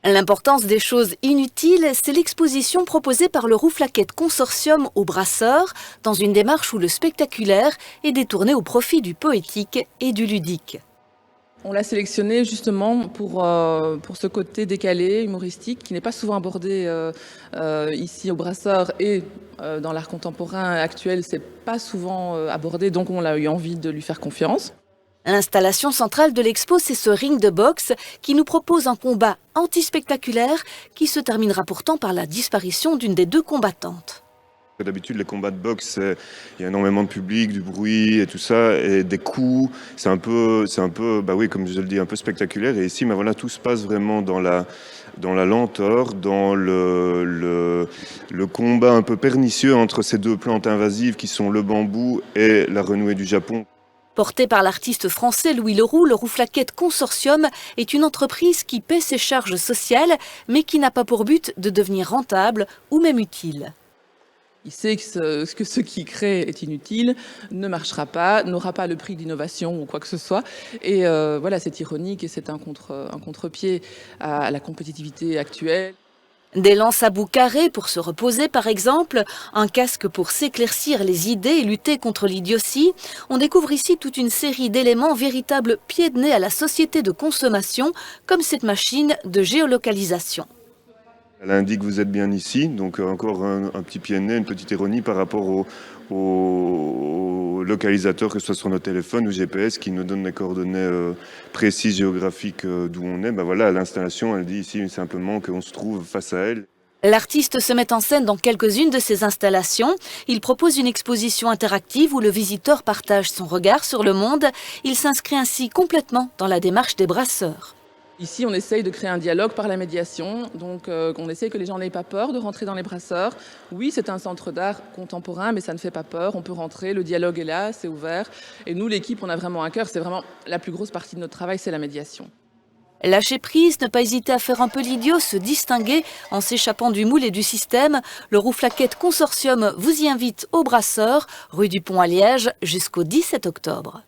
L'importance des choses inutiles, c'est l'exposition proposée par le Rouflaquette Consortium aux Brasseurs, dans une démarche où le spectaculaire est détourné au profit du poétique et du ludique. On l'a sélectionné justement pour ce côté décalé, humoristique, qui n'est pas souvent abordé ici au Brasseur et dans l'art contemporain actuel, c'est pas souvent abordé, donc on a eu envie de lui faire confiance. L'installation centrale de l'expo, c'est ce ring de boxe qui nous propose un combat anti-spectaculaire qui se terminera pourtant par la disparition d'une des deux combattantes. D'habitude, les combats de boxe, il y a énormément de public, du bruit et tout ça, et des coups. C'est un peu, bah oui, comme je le dis, un peu spectaculaire. Et ici, bah voilà, tout se passe vraiment dans la lenteur, dans le combat un peu pernicieux entre ces deux plantes invasives qui sont le bambou et la renouée du Japon. Porté par l'artiste français Louis Leroux, le Rouflaquette Consortium est une entreprise qui paie ses charges sociales, mais qui n'a pas pour but de devenir rentable ou même utile. Il sait que ce qu'il crée est inutile, ne marchera pas, n'aura pas le prix d'innovation ou quoi que ce soit. Et voilà, c'est ironique et c'est un contre-pied à la compétitivité actuelle. Des lances à bout carré pour se reposer par exemple, un casque pour s'éclaircir les idées et lutter contre l'idiotie. On découvre ici toute une série d'éléments véritables pieds de nez à la société de consommation, comme cette machine de géolocalisation. Elle indique que vous êtes bien ici, donc encore un petit pied de nez, une petite ironie par rapport au localisateur, que ce soit sur nos téléphones ou GPS, qui nous donne les coordonnées précises géographiques d'où on est. Ben voilà, l'installation, elle dit ici simplement qu'on se trouve face à elle. L'artiste se met en scène dans quelques-unes de ses installations. Il propose une exposition interactive où le visiteur partage son regard sur le monde. Il s'inscrit ainsi complètement dans la démarche des brasseurs. Ici, on essaye de créer un dialogue par la médiation, donc on essaye que les gens n'aient pas peur de rentrer dans les brasseurs. Oui, c'est un centre d'art contemporain, mais ça ne fait pas peur, on peut rentrer, le dialogue est là, c'est ouvert. Et nous, l'équipe, on a vraiment un cœur, c'est vraiment la plus grosse partie de notre travail, c'est la médiation. Lâcher prise, ne pas hésiter à faire un peu l'idiot, se distinguer en s'échappant du moule et du système. Le Rouflaquette Consortium vous y invite au Brasseur, rue du Pont à Liège, jusqu'au 17 octobre.